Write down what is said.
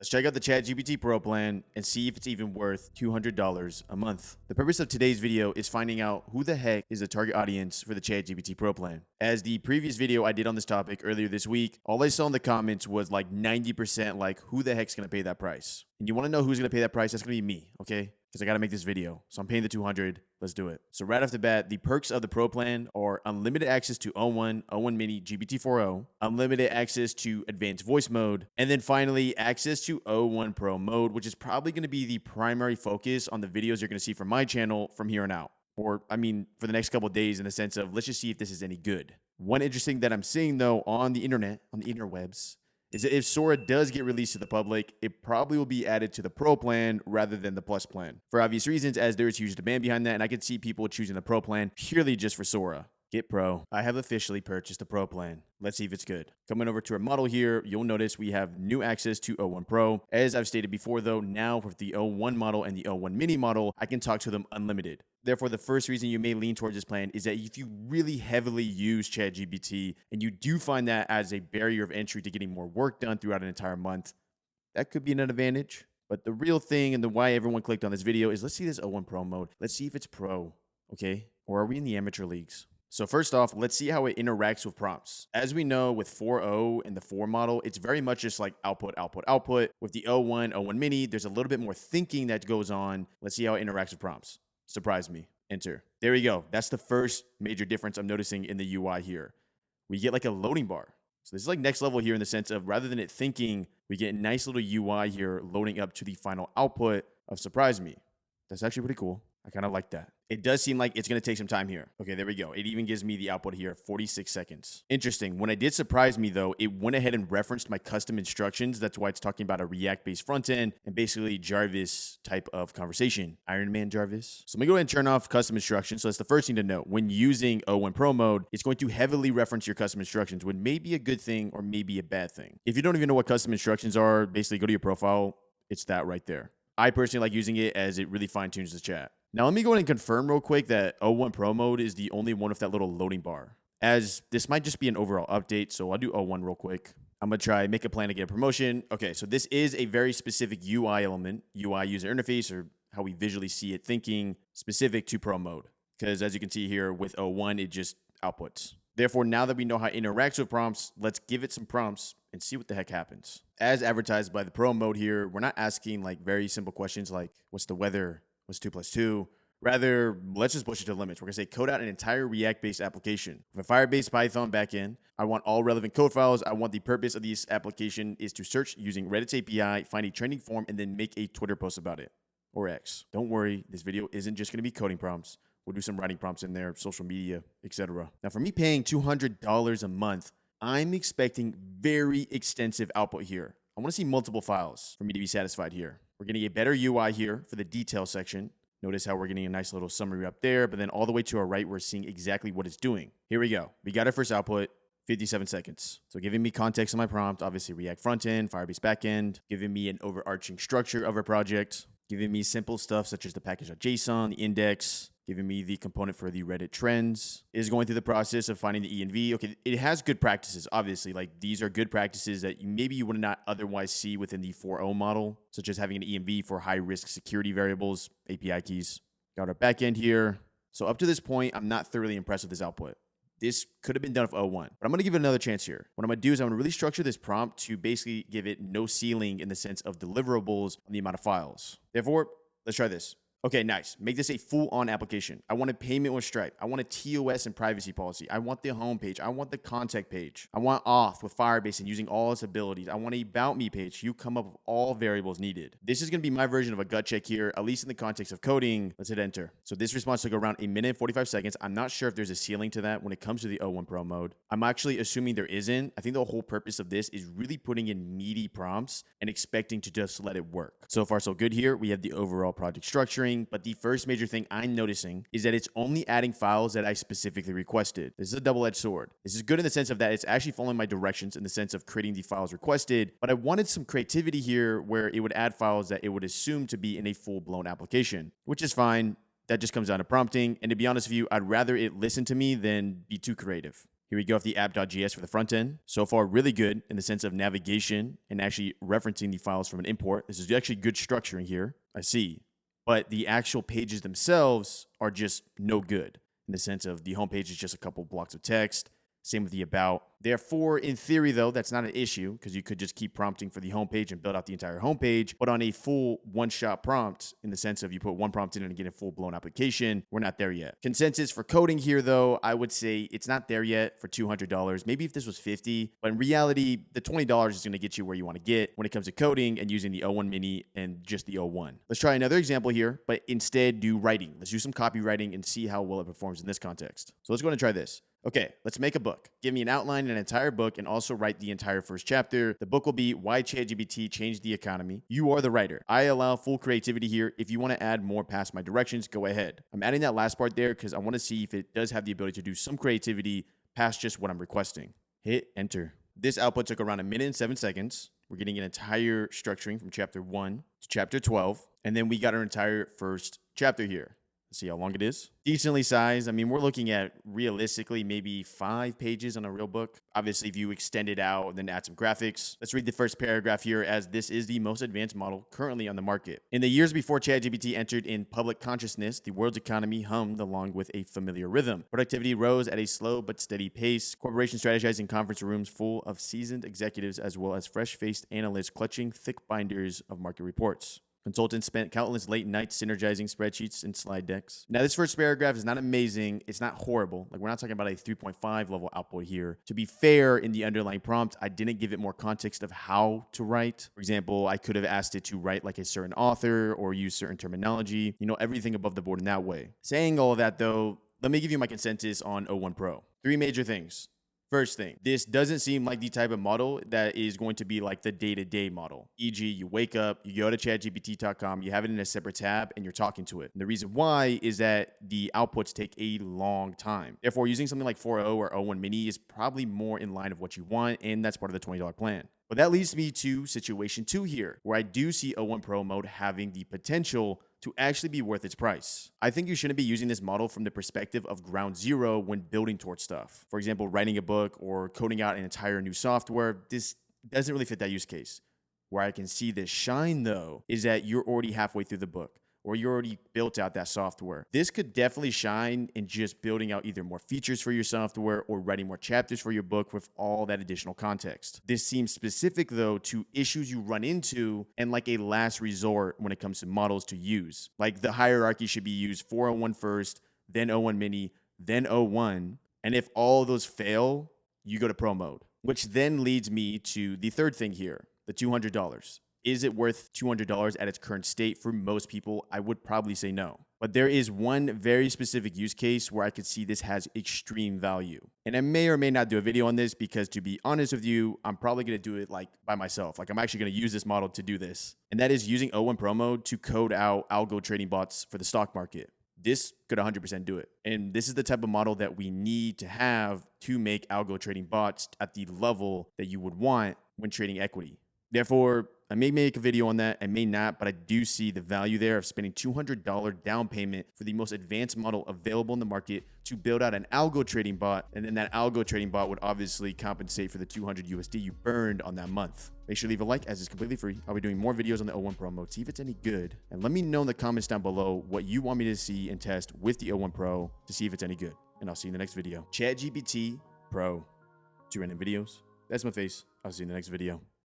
Let's check out the ChatGPT Pro plan and see if it's even worth $200 a month. The purpose of today's video is finding out who the heck is the target audience for the ChatGPT Pro plan. As the previous video I did on this topic earlier this week, all I saw in the comments was like 90% like, who the heck's gonna pay that price? And you wanna know who's gonna pay that price? That's gonna be me, okay? Because I gotta make this video. So I'm paying the $200. Let's do it. So right off the bat, the perks of the Pro plan are unlimited access to O1, O1 Mini, GPT-4o, unlimited access to advanced voice mode, and then finally access to O1 Pro mode, which is probably gonna be the primary focus on the videos you're gonna see from my channel from here on out. Or, I mean, for the next couple of days in the sense of, let's just see if this is any good. One interesting that I'm seeing though on the internet, on the interwebs, is that if Sora does get released to the public, it probably will be added to the Pro plan rather than the Plus plan. For obvious reasons, as there is huge demand behind that, and I could see people choosing the Pro plan purely just for Sora. Get Pro. I have officially purchased the Pro plan. Let's see if it's good. Coming over to our model here, you'll notice we have new access to O1 Pro. As I've stated before though, now with the O1 model and the O1 Mini model, I can talk to them unlimited. Therefore, the first reason you may lean towards this plan is that if you really heavily use ChatGPT and you do find that as a barrier of entry to getting more work done throughout an entire month, that could be an advantage. But the real thing and the why everyone clicked on this video is let's see this O1 Pro mode. Let's see if it's Pro, okay? Or are we in the amateur leagues? So first off, let's see how it interacts with prompts. As we know with 4.0 and the 4 model, it's very much just like output, output, output. With the O1, O1 Mini, there's a little bit more thinking that goes on. Let's see how it interacts with prompts. Surprise me. Enter. There we go. That's the first major difference I'm noticing in the UI here. We get like a loading bar. So this is like next level here in the sense of rather than it thinking, we get a nice little UI here loading up to the final output of surprise me. That's actually pretty cool. I kind of like that. It does seem like it's going to take some time here. Okay, there we go. It even gives me the output here, 46 seconds. Interesting. When I did surprise me though, it went ahead and referenced my custom instructions. That's why it's talking about a React-based front end and basically Jarvis type of conversation. Iron Man Jarvis. So let me go ahead and turn off custom instructions. So that's the first thing to note. When using O1 Pro mode, it's going to heavily reference your custom instructions, which may be a good thing or maybe a bad thing. If you don't even know what custom instructions are, basically go to your profile. It's that right there. I personally like using it as it really fine-tunes the chat. Now, let me go ahead and confirm real quick that O1 Pro mode is the only one with that little loading bar, as this might just be an overall update. So I'll do O1 real quick. I'm going to try make a plan to get a promotion. Okay, so this is a very specific UI element, UI user interface, or how we visually see it thinking specific to Pro mode. Because as you can see here with O1, it just outputs. Therefore, now that we know how it interacts with prompts, let's give it some prompts and see what the heck happens. As advertised by the Pro mode here, we're not asking like very simple questions like, what's the weather? What's 2 plus 2? Rather, let's just push it to the limits. We're going to say code out an entire React-based application. With a Firebase Python backend, I want all relevant code files. I want the purpose of this application is to search using Reddit's API, find a trending form, and then make a Twitter post about it. Or X. Don't worry, this video isn't just going to be coding prompts. We'll do some writing prompts in there, social media, etc. Now, for me paying $200 a month, I'm expecting very extensive output here. I want to see multiple files for me to be satisfied here. We're getting a better UI here for the detail section. Notice how we're getting a nice little summary up there, but then all the way to our right, we're seeing exactly what it's doing. Here we go. We got our first output, 57 seconds. So giving me context on my prompt, obviously React frontend, Firebase backend, giving me an overarching structure of our project, giving me simple stuff such as the package.json, the index, giving me the component for the Reddit trends, is going through the process of finding the env. Okay, it has good practices, obviously. Like these are good practices that maybe you would not otherwise see within the 4.0 model, such as having an env for high-risk security variables, API keys. Got our backend here. So up to this point, I'm not thoroughly impressed with this output. This could have been done with O1, but I'm going to give it another chance here. What I'm going to do is I'm going to really structure this prompt to basically give it no ceiling in the sense of deliverables on the amount of files. Therefore, let's try this. Okay, nice. Make this a full-on application. I want a payment with Stripe. I want a TOS and privacy policy. I want the homepage. I want the contact page. I want auth with Firebase and using all its abilities. I want a about me page. You come up with all variables needed. This is going to be my version of a gut check here, at least in the context of coding. Let's hit enter. So this response took around 1 minute and 45 seconds. I'm not sure if there's a ceiling to that when it comes to the O1 Pro mode. I'm actually assuming there isn't. I think the whole purpose of this is really putting in meaty prompts and expecting to just let it work. So far, so good here. We have the overall project structuring. But the first major thing I'm noticing is that it's only adding files that I specifically requested. This is a double-edged sword. This is good in the sense of that it's actually following my directions in the sense of creating the files requested, but I wanted some creativity here where it would add files that it would assume to be in a full-blown application, which is fine. That just comes down to prompting. And to be honest with you, I'd rather it listen to me than be too creative. Here we go with the app.js for the front end. So far, really good in the sense of navigation and actually referencing the files from an import. This is actually good structuring here, I see. But the actual pages themselves are just no good in the sense of the homepage is just a couple blocks of text. Same with the about. Therefore, in theory, though, that's not an issue because you could just keep prompting for the homepage and build out the entire homepage. But on a full one-shot prompt, in the sense of you put one prompt in and get a full-blown application, we're not there yet. Consensus for coding here, though, I would say it's not there yet for $200. Maybe if this was $50, but in reality, the $20 is going to get you where you want to get when it comes to coding and using the O1 Mini and just the O1. Let's try another example here, but instead do writing. Let's do some copywriting and see how well it performs in this context. So let's go ahead and try this. Okay, let's make a book. Give me an outline and an entire book and also write the entire first chapter. The book will be Why ChatGPT Changed the Economy. You are the writer. I allow full creativity here. If you want to add more past my directions, go ahead. I'm adding that last part there because I want to see if it does have the ability to do some creativity past just what I'm requesting. Hit enter. This output took around 1 minute and 7 seconds. We're getting an entire structuring from chapter 1 to chapter 12. And then we got our entire first chapter here. Let's see how long it is. Decently sized. I mean, we're looking at realistically maybe 5 pages on a real book. Obviously, if you extend it out and then add some graphics. Let's read the first paragraph here as this is the most advanced model currently on the market. In the years before ChatGPT entered in public consciousness, the world's economy hummed along with a familiar rhythm. Productivity rose at a slow but steady pace. Corporations strategized in conference rooms full of seasoned executives as well as fresh-faced analysts clutching thick binders of market reports. Consultants spent countless late nights synergizing spreadsheets and slide decks. Now, this first paragraph is not amazing. It's not horrible. Like, we're not talking about a 3.5 level output here. To be fair, in the underlying prompt, I didn't give it more context of how to write. For example, I could have asked it to write like a certain author or use certain terminology, everything above the board in that way. Saying all of that, though, let me give you my consensus on O1 Pro. 3 major things. First thing, this doesn't seem like the type of model that is going to be like the day-to-day model. E.g., you wake up, you go to chatgpt.com, you have it in a separate tab, and you're talking to it. And the reason why is that the outputs take a long time. Therefore, using something like 4.0 or O1 Mini is probably more in line of what you want, and that's part of the $20 plan. But that leads me to situation 2 here, where I do see O1 Pro mode having the potential to actually be worth its price. I think you shouldn't be using this model from the perspective of ground zero when building towards stuff. For example, writing a book or coding out an entire new software. This doesn't really fit that use case. Where I can see this shine, though, is that you're already halfway through the book or you already built out that software. This could definitely shine in just building out either more features for your software or writing more chapters for your book with all that additional context. This seems specific, though, to issues you run into and like a last resort when it comes to models to use. Like the hierarchy should be used 401 first, then O1 Mini, then O1. And if all those fail, you go to Pro mode, which then leads me to the third thing here, the $200. Is it worth $200 at its current state? For most people, I would probably say no. But there is one very specific use case where I could see this has extreme value. And I may or may not do a video on this because, to be honest with you, I'm probably going to do it like by myself. Like, I'm actually going to use this model to do this. And that is using O1 Pro mode to code out algo trading bots for the stock market. This could 100% do it. And this is the type of model that we need to have to make algo trading bots at the level that you would want when trading equity. Therefore, I may make a video on that, I may not, but I do see the value there of spending $200 down payment for the most advanced model available in the market to build out an algo trading bot, and then that algo trading bot would obviously compensate for the 200 USD you burned on that month. Make sure to leave a like as it's completely free. I'll be doing more videos on the O1 Pro mode, see if it's any good, and let me know in the comments down below what you want me to see and test with the O1 Pro to see if it's any good, and I'll see you in the next video. ChatGPT Pro. 2 random videos. That's my face. I'll see you in the next video.